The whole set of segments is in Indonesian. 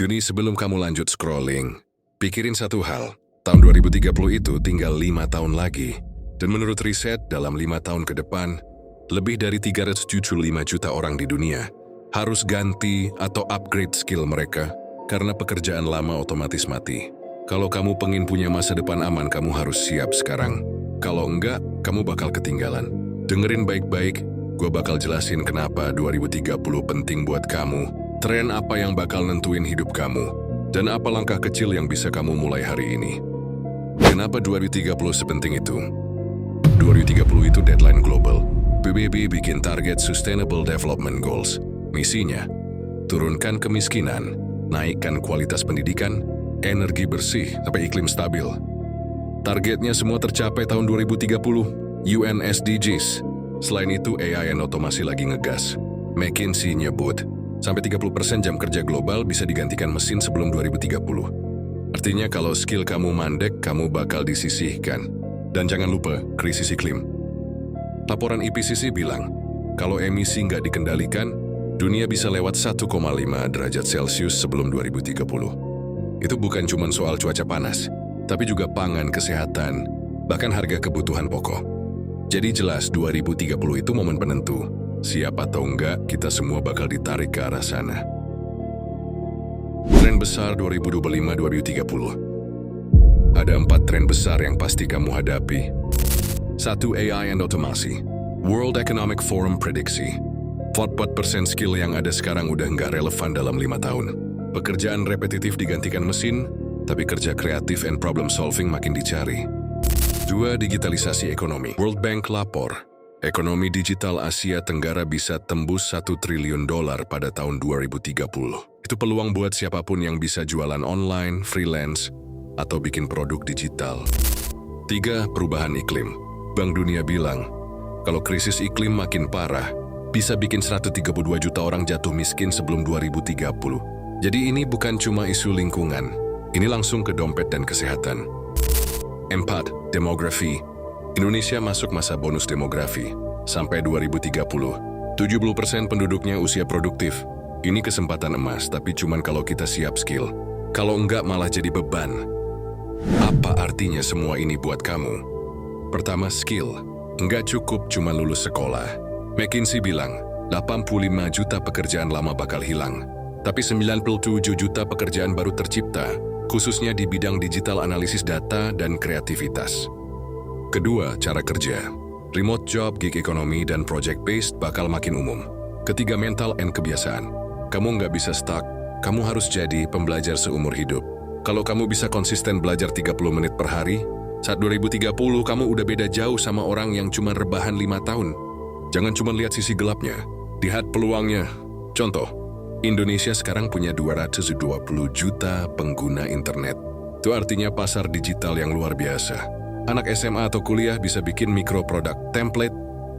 Juni, sebelum kamu lanjut scrolling, pikirin satu hal. Tahun 2030 itu tinggal 5 tahun lagi. Dan menurut riset, dalam 5 tahun ke depan, lebih dari 375 juta orang di dunia harus ganti atau upgrade skill mereka karena pekerjaan lama otomatis mati. Kalau kamu pengen punya masa depan aman, kamu harus siap sekarang. Kalau enggak, kamu bakal ketinggalan. Dengerin baik-baik, gue bakal jelasin kenapa 2030 penting buat kamu. Tren apa yang bakal nentuin hidup kamu, dan apa langkah kecil yang bisa kamu mulai hari ini. Kenapa 2030 sepenting itu? 2030 itu deadline global. PBB bikin target Sustainable Development Goals. Misinya, turunkan kemiskinan, naikkan kualitas pendidikan, energi bersih, sampai iklim stabil. Targetnya semua tercapai tahun 2030, UN SDGs. Selain itu, AI dan otomasi lagi ngegas. McKinsey nyebut, sampai 30% jam kerja global bisa digantikan mesin sebelum 2030. Artinya kalau skill kamu mandek, kamu bakal disisihkan. Dan jangan lupa, krisis iklim. Laporan IPCC bilang, kalau emisi nggak dikendalikan, dunia bisa lewat 1,5 derajat Celcius sebelum 2030. Itu bukan cuma soal cuaca panas, tapi juga pangan, kesehatan, bahkan harga kebutuhan pokok. Jadi jelas 2030 itu momen penentu. Siap atau enggak, kita semua bakal ditarik ke arah sana. Tren besar 2025-2030. Ada 4 tren besar yang pasti kamu hadapi. 1. AI and otomasi. World Economic Forum prediksi 44% skill yang ada sekarang udah nggak relevan dalam 5 tahun. Pekerjaan repetitif digantikan mesin, tapi kerja kreatif and problem solving makin dicari. 2. Digitalisasi ekonomi. World Bank lapor, ekonomi digital Asia Tenggara bisa tembus $1 triliun pada tahun 2030. Itu peluang buat siapapun yang bisa jualan online, freelance, atau bikin produk digital. 3. Perubahan iklim. Bank Dunia bilang, kalau krisis iklim makin parah, bisa bikin 132 juta orang jatuh miskin sebelum 2030. Jadi ini bukan cuma isu lingkungan, ini langsung ke dompet dan kesehatan. 4. Demografi. Indonesia masuk masa bonus demografi. Sampai 2030, 70% penduduknya usia produktif. Ini kesempatan emas, tapi cuman kalau kita siap skill. Kalau enggak malah jadi beban. Apa artinya semua ini buat kamu? Pertama, skill. Enggak cukup cuma lulus sekolah. McKinsey bilang, 85 juta pekerjaan lama bakal hilang. Tapi 97 juta pekerjaan baru tercipta, khususnya di bidang digital analisis data dan kreativitas. Kedua, cara kerja. Remote job, gig economy, dan project-based bakal makin umum. Ketiga, mental and kebiasaan. Kamu nggak bisa stuck, kamu harus jadi pembelajar seumur hidup. Kalau kamu bisa konsisten belajar 30 menit per hari, saat 2030 kamu udah beda jauh sama orang yang cuma rebahan 5 tahun. Jangan cuma lihat sisi gelapnya, lihat peluangnya. Contoh, Indonesia sekarang punya 220 juta pengguna internet. Itu artinya pasar digital yang luar biasa. Anak SMA atau kuliah bisa bikin mikroproduk, template,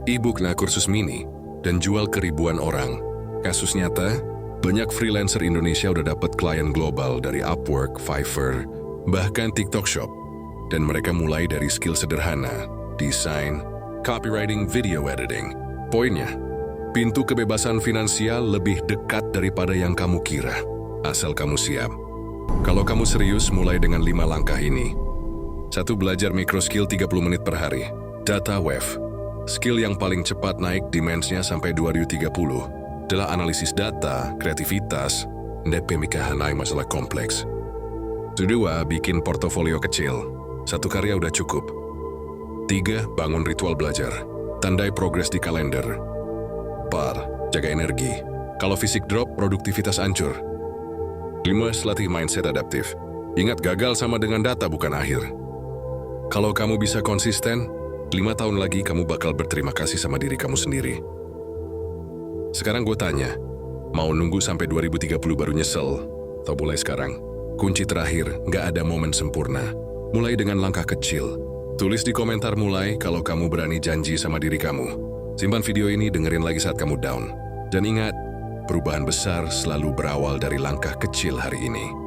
e-book, kursus mini, dan jual ke ribuan orang. Kasus nyata, banyak freelancer Indonesia udah dapat klien global dari Upwork, Fiverr, bahkan TikTok Shop. Dan mereka mulai dari skill sederhana, desain, copywriting, video editing. Poinnya, pintu kebebasan finansial lebih dekat daripada yang kamu kira, asal kamu siap. Kalau kamu serius, mulai dengan 5 langkah ini. 1. Belajar micro skill 30 menit per hari. Data wave. Skill yang paling cepat naik dimensinya sampai 2030 adalah analisis data, kreativitas, dan pemikiran masalah kompleks. 2. Bikin portofolio kecil. 1 karya udah cukup. 3. Bangun ritual belajar. Tandai progres di kalender. 4. Jaga energi. Kalau fisik drop, produktivitas hancur. 5. Latih mindset adaptif. Ingat, gagal sama dengan data bukan akhir. Kalau kamu bisa konsisten, 5 tahun lagi kamu bakal berterima kasih sama diri kamu sendiri. Sekarang gue tanya, mau nunggu sampai 2030 baru nyesel? Atau mulai sekarang? Kunci terakhir, nggak ada momen sempurna. Mulai dengan langkah kecil. Tulis di komentar mulai kalau kamu berani janji sama diri kamu. Simpan video ini, dengerin lagi saat kamu down. Dan ingat, perubahan besar selalu berawal dari langkah kecil hari ini.